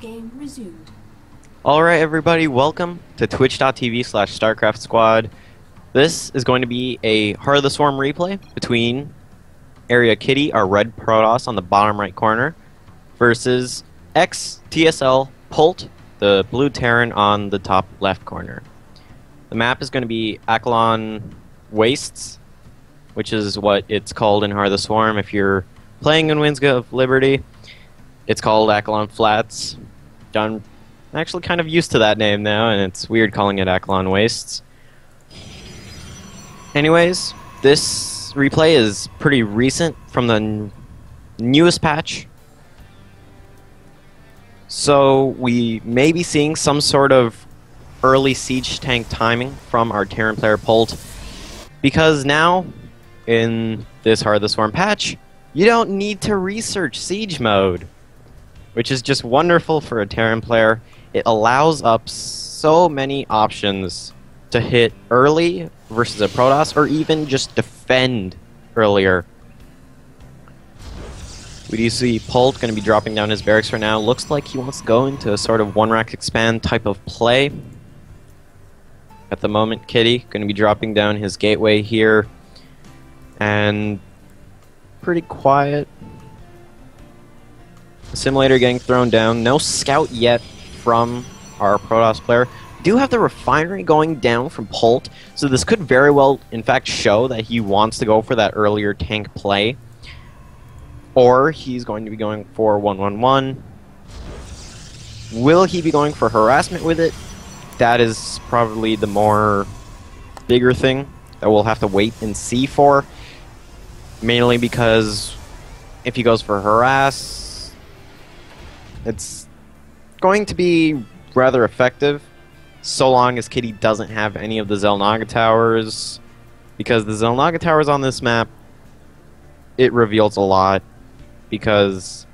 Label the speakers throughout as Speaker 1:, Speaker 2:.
Speaker 1: Game resumed.
Speaker 2: Alright everybody, welcome to twitch.tv/StarCraft Squad. This is going to be a Heart of the Swarm replay between Area Kitty, our red Protoss on the bottom right corner, versus TSL Pult, the blue Terran on the top left corner. The map is going to be Akalon Wastes, which is what it's called in Heart of the Swarm. If you're playing in Winds of Liberty, it's called Akalon Flats. I'm actually kind of used to that name now, and it's weird calling it Akalon Wastes. Anyways, this replay is pretty recent from the newest patch. So we may be seeing some sort of early siege tank timing from our Terran player Pult, because now, in this Heart of the Swarm patch, you don't need to research siege mode, which is just wonderful for a Terran player. It allows up so many options to hit early versus a Protoss, or even just defend earlier. We do see Pult going to be dropping down his barracks for now. Looks like he wants to go into a sort of one-rack expand type of play. At the moment, Kitty going to be dropping down his gateway here. And pretty quiet. Assimilator getting thrown down. No scout yet from our Protoss player. Do have the refinery going down from Pult, so this could very well, in fact, show that he wants to go for that earlier tank play. Or he's going to be going for 1-1-1. Will he be going for harassment with it? That is probably the more bigger thing that we'll have to wait and see for. Mainly because if he goes for harass, it's going to be rather effective, so long as Kitty doesn't have any of the Xel'Naga towers, because the Xel'Naga towers on this map, it reveals a lot, because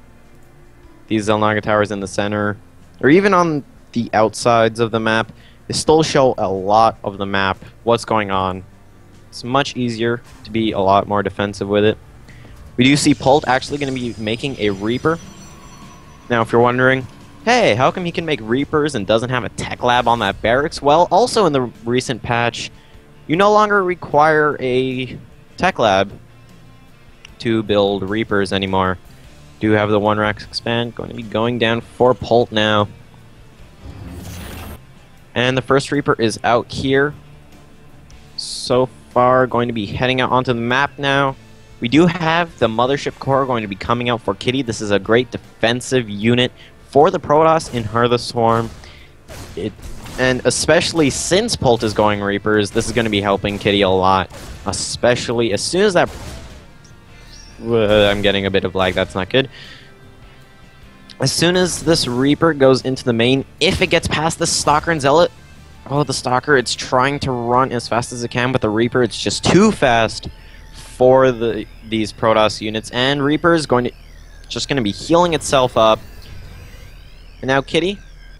Speaker 2: these Xel'Naga towers in the center, or even on the outsides of the map, they still show a lot of the map, what's going on. It's much easier to be a lot more defensive with it. We do see Pult actually going to be making a Reaper. Now, if you're wondering, hey, how come he can make Reapers and doesn't have a tech lab on that barracks? Well, also in the recent patch, you no longer require a tech lab to build Reapers anymore. Do have the one rack expand going to be going down for Pult now. And the first Reaper is out here. So far, going to be heading out onto the map now. We do have the Mothership Core going to be coming out for Kitty. This is a great defensive unit for the Protoss in Heart of the Swarm. And especially since Pult is going Reapers, this is going to be helping Kitty a lot. Especially as soon as that... I'm getting a bit of lag, that's not good. As soon as this Reaper goes into the main, if it gets past the Stalker and Zealot... Oh, the Stalker, it's trying to run as fast as it can, but the Reaper, it's just too fast for these Protoss units. And Reaper is just going to be healing itself up. And now Kitty,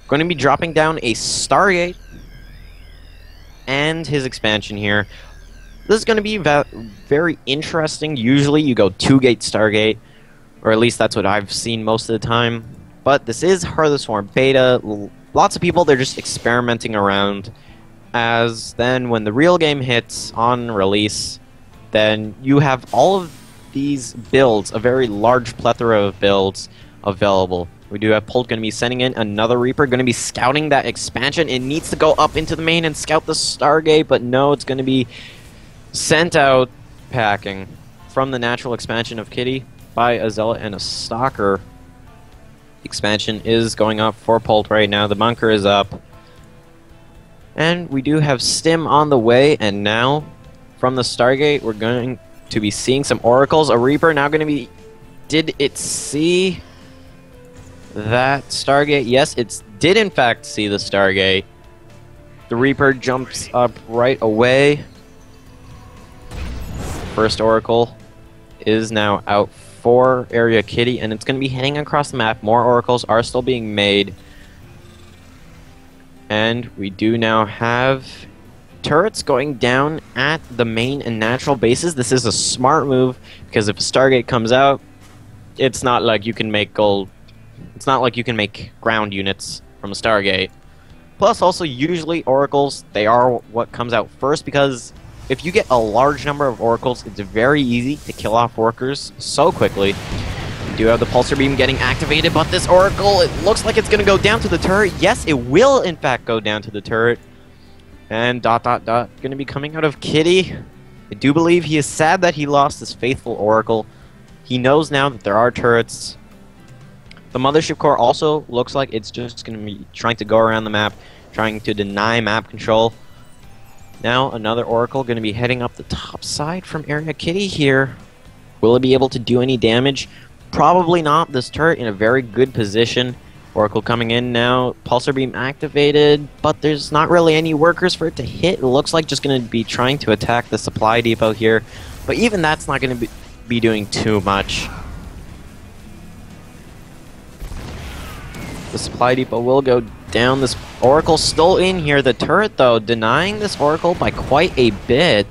Speaker 2: going to be dropping down a Stargate and his expansion here. This is going to be very interesting. Usually you go 2-gate Stargate, or at least that's what I've seen most of the time. But this is Heart of the Swarm beta. Lots of people, they're just experimenting around. As then when the real game hits on release, then you have all of these builds, a very large plethora of builds available. We do have Pult going to be sending in another Reaper, going to be scouting that expansion. It needs to go up into the main and scout the Stargate, but no, it's going to be sent out packing from the natural expansion of Kitty by a Zealot and a Stalker. Expansion is going up for Pult right now. The bunker is up. And we do have Stim on the way, and now from the Stargate we're going to be seeing some Oracles. A Reaper now going to be... Did it see that Stargate? Yes, it did in fact see the Stargate. The Reaper jumps up right away. First Oracle is now out for Area Kitty, and it's going to be heading across the map. More Oracles are still being made. And we do now have turrets going down at the main and natural bases. This is a smart move, because if a Stargate comes out, it's not like you can make gold It's not like you can make ground units from a Stargate. Plus, also, usually oracles, they are what comes out first, because if you get a large number of oracles, it's very easy to kill off workers so quickly. We do have the pulsar beam getting activated, but this oracle, it looks like it's going to go down to the turret. Yes, it will, in fact, go down to the turret. And ... going to be coming out of Kitty. I do believe he is sad that he lost his faithful oracle. He knows now that there are turrets. The mothership core also looks like it's just going to be trying to go around the map, trying to deny map control. Now another oracle going to be heading up the top side from Area Kitty here. Will it be able to do any damage? Probably not. This turret in a very good position. Oracle coming in now. Pulsar beam activated, but there's not really any workers for it to hit. It looks like just going to be trying to attack the supply depot here, but even that's not going to be doing too much. The supply depot will go down. This oracle still in here. The turret, though, denying this oracle by quite a bit.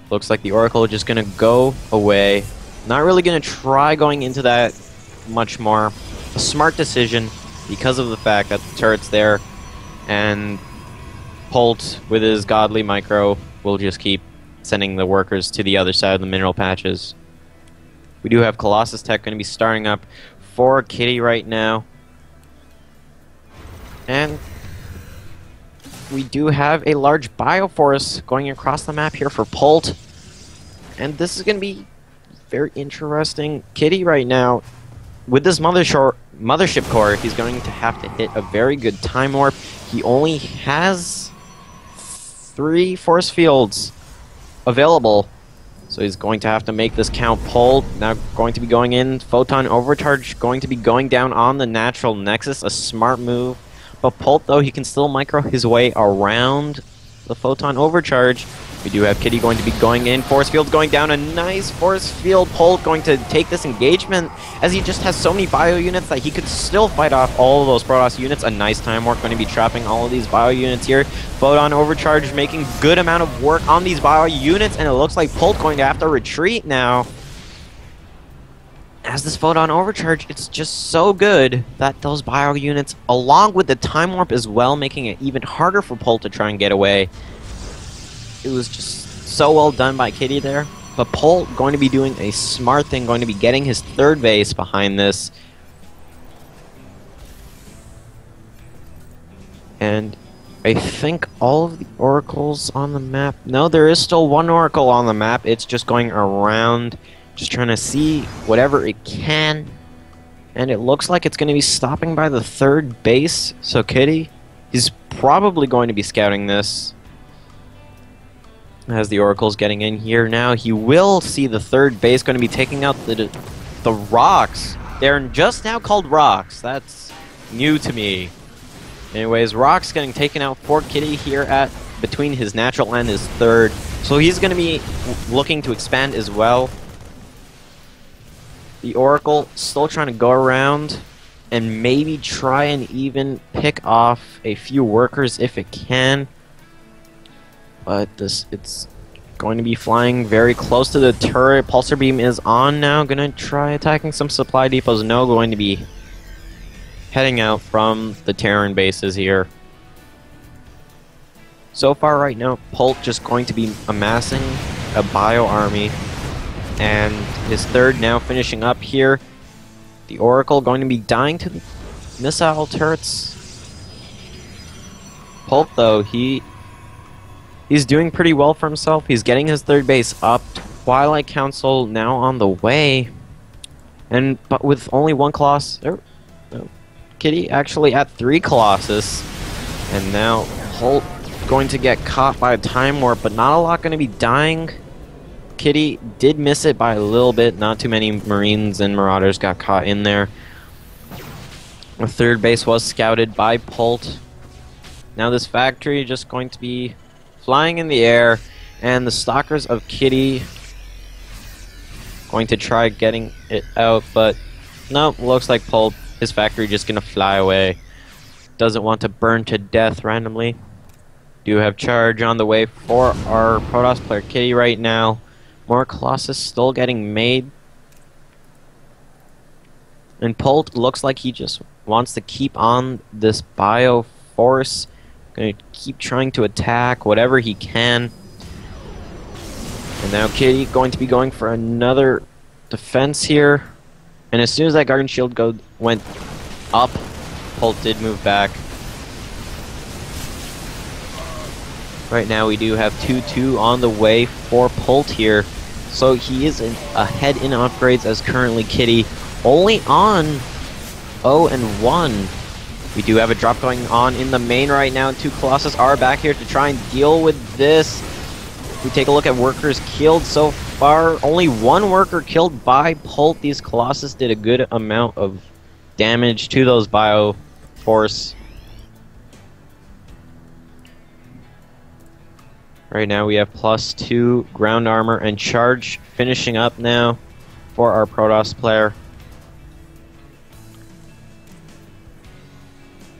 Speaker 2: Looks like the oracle is just going to go away. Not really going to try going into that much more. A smart decision because of the fact that the turret's there, and Polt, with his godly micro, will just keep sending the workers to the other side of the mineral patches. We do have Colossus Tech going to be starting up for Kitty right now. And we do have a large bioforce going across the map here for Polt. And this is going to be very interesting. Kitty right now, with this mothership core, he's going to have to hit a very good time warp. He only has 3 force fields available, so he's going to have to make this count. Polt now going to be going in. Photon overcharge going to be going down on the natural nexus. A smart move. But Polt, though, he can still micro his way around the photon overcharge. We do have Kitty going to be going in. Force field going down. A nice force field. Polt going to take this engagement, as he just has so many bio units that he could still fight off all of those Protoss units. A nice time warp going to be trapping all of these bio units here. Photon overcharge making good amount of work on these bio units, and it looks like Polt going to have to retreat now. As this photon overcharge, it's just so good that those bio units, along with the time warp as well, making it even harder for Polt to try and get away. It was just so well done by Kitty there. But Polt going to be doing a smart thing, going to be getting his 3rd base behind this. And I think all of the oracles on the map... No, there is still 1 oracle on the map. It's just going around, just trying to see whatever it can. And it looks like it's going to be stopping by the 3rd base. So Kitty, he's probably going to be scouting this. As the oracle's getting in here now, he will see the 3rd base going to be taking out the rocks. They're just now called rocks. That's new to me. Anyways, rocks getting taken out for Kitty here at between his natural and his 3rd. So he's going to be looking to expand as well. The oracle still trying to go around and maybe try and even pick off a few workers if it can. But it's going to be flying very close to the turret. Pulsar beam is on now. Gonna try attacking some supply depots. No, going to be heading out from the Terran bases here. So far right now, Polt just going to be amassing a bio army. And his 3rd now finishing up here. The oracle going to be dying to the missile turrets. Polt, though, He's doing pretty well for himself. He's getting his 3rd base up. Twilight Council now on the way. But with only 1 Colossus... Kitty actually at 3 Colossus. And now Polt going to get caught by a time warp, but not a lot going to be dying. Kitty did miss it by a little bit. Not too many Marines and Marauders got caught in there. The 3rd base was scouted by Polt. Now this factory just going to be flying in the air, and the stalkers of Kitty going to try getting it out, but no, looks like Polt, his factory just gonna fly away. Doesn't want to burn to death randomly. Do have charge on the way for our Protoss player Kitty right now. More Colossus still getting made. And Polt looks like he just wants to keep on this bio force. Gonna keep trying to attack whatever he can. And now Kitty going to be going for another defense here. And as soon as that Guardian Shield went up, Polt did move back. Right now we do have 2-2 on the way for Polt here. So he is ahead in upgrades as currently Kitty only on 0-1. We do have a drop going on in the main right now. 2 Colossus are back here to try and deal with this. If we take a look at workers killed so far, only 1 worker killed by Polt. These Colossus did a good amount of damage to those Bio Force. Right now we have +2 ground armor and charge finishing up now for our Protoss player.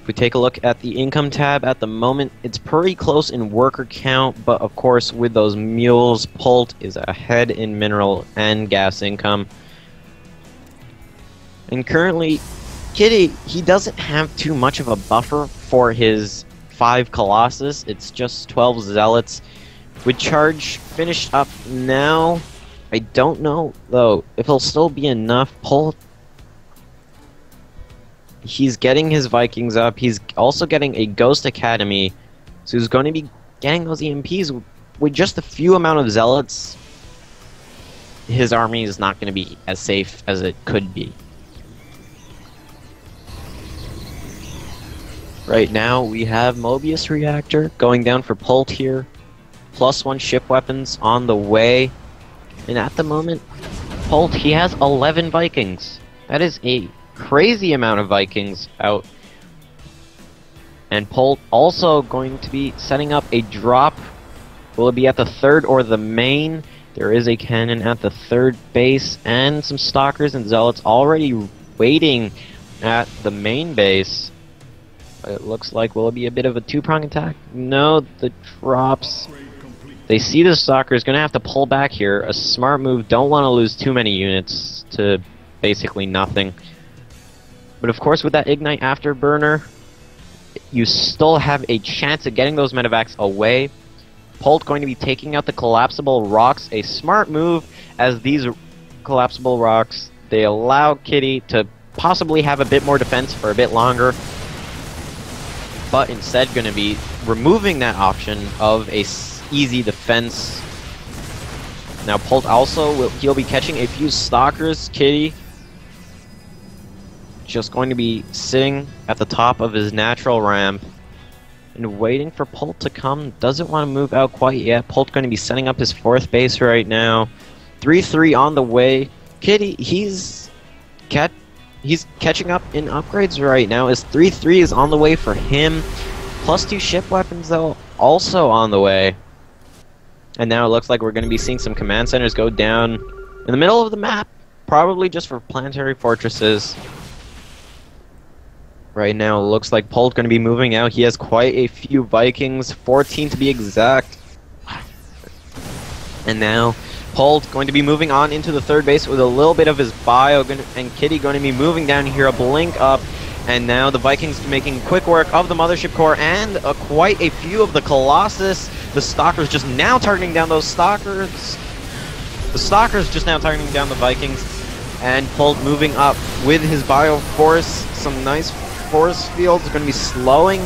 Speaker 2: If we take a look at the income tab at the moment, it's pretty close in worker count, but of course with those mules, Polt is ahead in mineral and gas income. And currently, Kitty, he doesn't have too much of a buffer for his 5 Colossus. It's just 12 Zealots. With charge finished up now, I don't know though if it'll still be enough. Polt, he's getting his Vikings up. He's also getting a Ghost Academy, so he's going to be getting those EMPs with just a few amount of Zealots. His army is not going to be as safe as it could be. Right now we have Mobius Reactor going down for Polt here. +1 ship weapons on the way. And at the moment, Polt, he has 11 Vikings. That is a crazy amount of Vikings out. And Polt also going to be setting up a drop. Will it be at the 3rd or the main? There is a cannon at the 3rd base and some Stalkers and Zealots already waiting at the main base. It looks like, will it be a bit of a 2-prong attack? No, the drops. They see the Stalkers, gonna have to pull back here. A smart move, don't want to lose too many units to basically nothing. But of course with that Ignite Afterburner, you still have a chance of getting those medevacs away. Polt going to be taking out the collapsible rocks, a smart move, as these collapsible rocks, they allow Kitty to possibly have a bit more defense for a bit longer. But instead going to be removing that option of a easy defense. Now Polt also he'll be catching a few Stalkers. Kitty just going to be sitting at the top of his natural ramp and waiting for Polt to come. Doesn't want to move out quite yet. Polt going to be setting up his 4th base right now. 3-3 on the way. Kitty, he's catching up in upgrades right now. His 3-3 is on the way for him. +2 ship weapons though also on the way. And now it looks like we're going to be seeing some command centers go down in the middle of the map, probably just for planetary fortresses. Right now it looks like Polt going to be moving out. He has quite a few Vikings, 14 to be exact. And now Polt going to be moving on into the 3rd base with a little bit of his bio, and Kitty going to be moving down here, a blink up. And now the Vikings making quick work of the Mothership Core and quite a few of the Colossus. The Stalkers just now targeting down those Stalkers. The Stalkers just now targeting down the Vikings. And Polt moving up with his Bio Force. Some nice force fields. Going to be slowing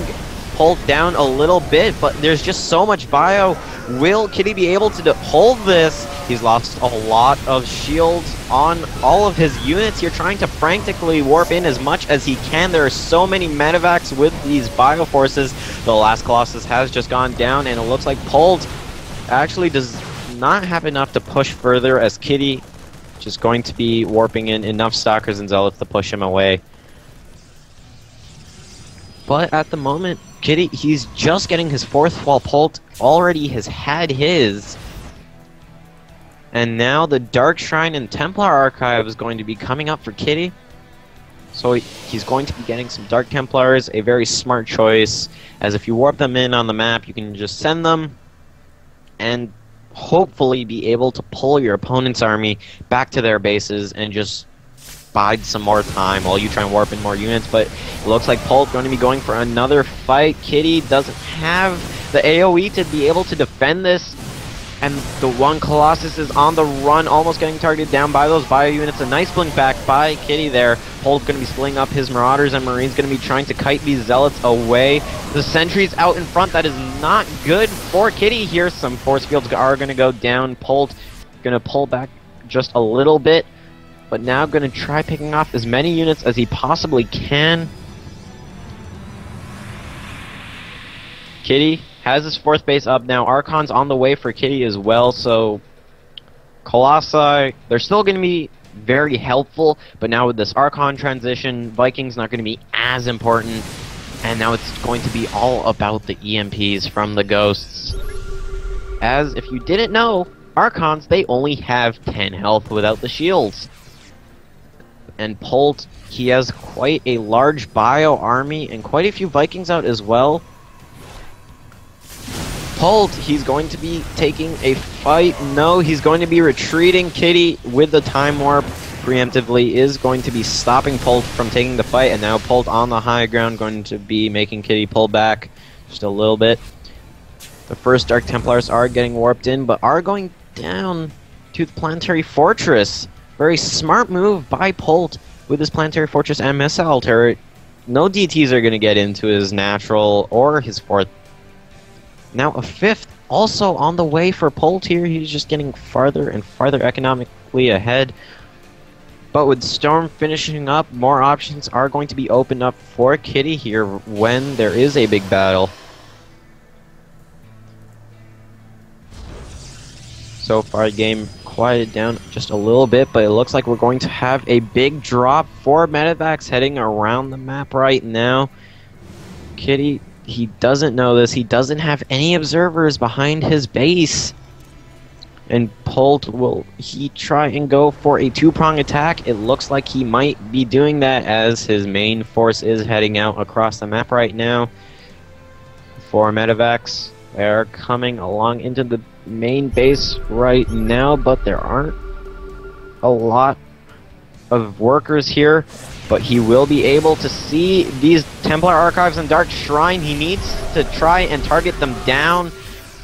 Speaker 2: Polt down a little bit, but there's just so much Bio. Will Kitty be able to hold this? He's lost a lot of shields on all of his units here, trying to frantically warp in as much as he can. There are so many medevacs with these Bio Forces. The last Colossus has just gone down, and it looks like Polt actually does not have enough to push further, as Kitty just going to be warping in enough Stalkers and Zealots to push him away. But at the moment, Kitty, he's just getting his 4th, while Polt already has had his. And now the Dark Shrine and Templar Archive is going to be coming up for Kitty. So he's going to be getting some Dark Templars, a very smart choice, as if you warp them in on the map, you can just send them and hopefully be able to pull your opponent's army back to their bases and just bide some more time while you try and warp in more units, but it looks like Pult going to be going for another fight. Kitty doesn't have the AoE to be able to defend this, and the one Colossus is on the run, almost getting targeted down by those bio units. A nice blink back by Kitty there. Pult's going to be splitting up his Marauders, and Marine's going to be trying to kite these Zealots away. The sentries out in front, that is not good for Kitty here. Some force fields are going to go down. Pult going to pull back just a little bit, but now going to try picking off as many units as he possibly can. Kitty has his 4th base up now. Archon's on the way for Kitty as well, so Colossi, they're still going to be very helpful, but now with this Archon transition, Viking's not going to be as important, and now it's going to be all about the EMPs from the Ghosts. As, if you didn't know, Archons, they only have 10 health without the shields. And Pult, he has quite a large bio army and quite a few Vikings out as well. Pult, he's going to be taking a fight. No, he's going to be retreating. Kitty, with the time warp, preemptively is going to be stopping Pult from taking the fight, and now Pult on the high ground going to be making Kitty pull back just a little bit. The first Dark Templars are getting warped in, but are going down to the Planetary Fortress. Very smart move by Pult with his Planetary Fortress and Missile Turret. No DTs are going to get into his natural or his 4th. Now a 5th also on the way for Pult here. He's just getting farther and farther economically ahead. But with Storm finishing up, more options are going to be opened up for Kitty here when there is a big battle. So far the game quieted down just a little bit, but it looks like we're going to have a big drop for Medivacs heading around the map right now. Kitty, he doesn't know this. He doesn't have any observers behind his base. And Pult, will he try and go for a 2-prong attack? It looks like he might be doing that as his main force is heading out across the map right now. For Medivacs, they're coming along into the main base right now, but there aren't a lot of workers here. But he will be able to see these Templar Archives and Dark Shrine. He needs to try and target them down,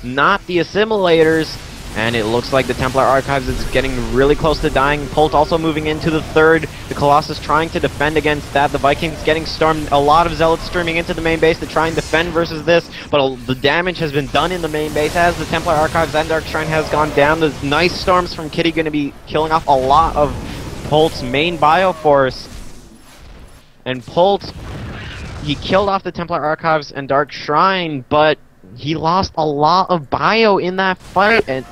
Speaker 2: not the assimilators. And it looks like the Templar Archives is getting really close to dying. Pult also moving into the 3rd. The Colossus trying to defend against that. The Vikings getting stormed. A lot of Zealots streaming into the main base to try and defend versus this. But the damage has been done in the main base as the Templar Archives and Dark Shrine has gone down. The nice storms from Kitty going to be killing off a lot of Pult's main bioforce. And Pult, he killed off the Templar Archives and Dark Shrine, but he lost a lot of bio in that fight, and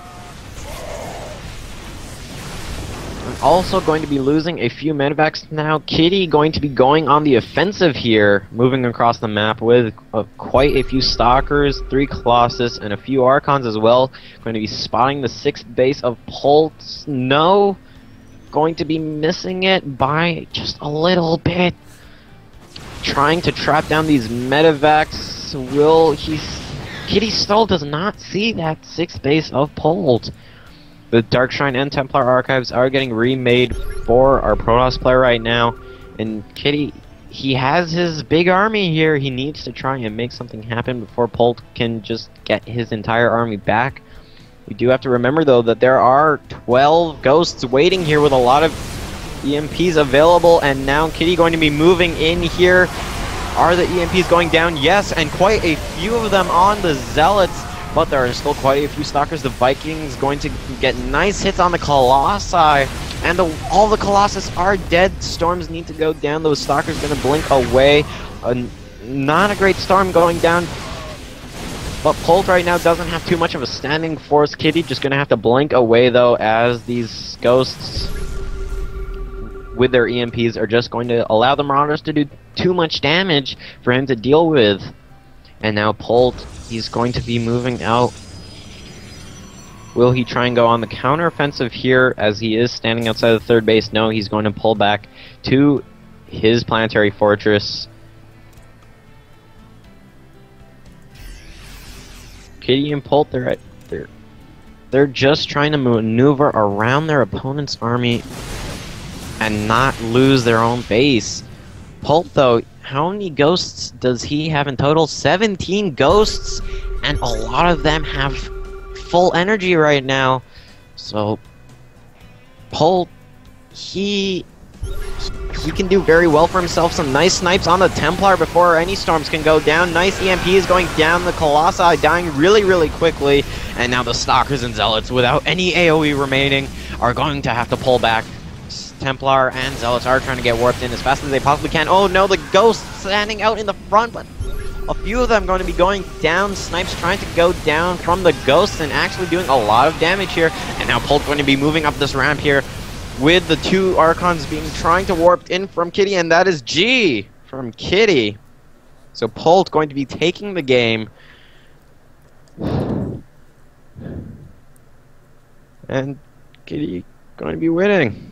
Speaker 2: also going to be losing a few Medivacs now. Kitty going to be going on the offensive here, moving across the map with quite a few Stalkers, 3 Colossus, and a few Archons as well. Going to be spotting the 6th base of Pult. No, going to be missing it by just a little bit. Trying to trap down these Medivacs. Kitty still does not see that 6th base of Pult. The Dark Shrine and Templar Archives are getting remade for our Protoss player right now. And Kitty, he has his big army here. He needs to try and make something happen before Pult can just get his entire army back. We do have to remember, though, that there are 12 Ghosts waiting here with a lot of EMPs available, and now Kitty going to be moving in here. Are the EMPs going down? Yes, and quite a few of them on the Zealots, but there are still quite a few Stalkers. The Vikings going to get nice hits on the Colossi, and all the Colossus are dead. Storms need to go down. Those Stalkers going to blink away. Not a great storm going down, but Pult right now doesn't have too much of a standing force. Kitty just going to have to blink away, though, as these Ghosts with their EMPs are just going to allow the Marauders to do too much damage for him to deal with. And now Pult, he's going to be moving out. Will he try and go on the counteroffensive here as he is standing outside the 3rd base? No, he's going to pull back to his Planetary Fortress. Kitty and Pult, they're just trying to maneuver around their opponent's army. and not lose their own base. Pult, though, how many ghosts does he have in total? 17 ghosts, and a lot of them have full energy right now. So, Pult, he can do very well for himself. Some nice snipes on the Templar before any storms can go down. Nice EMP is going down. The Colossi dying really, really quickly. And now the Stalkers and Zealots, without any AoE remaining, are going to have to pull back. Templar and Zealots are trying to get warped in as fast as they possibly can. Oh no, the Ghosts standing out in the front, but a few of them going to be going down. Snipes trying to go down from the Ghosts and actually doing a lot of damage here. And now Pult going to be moving up this ramp here with the two Archons trying to warp in from Kitty, and that is G from Kitty. So Pult going to be taking the game. And Kitty going to be winning.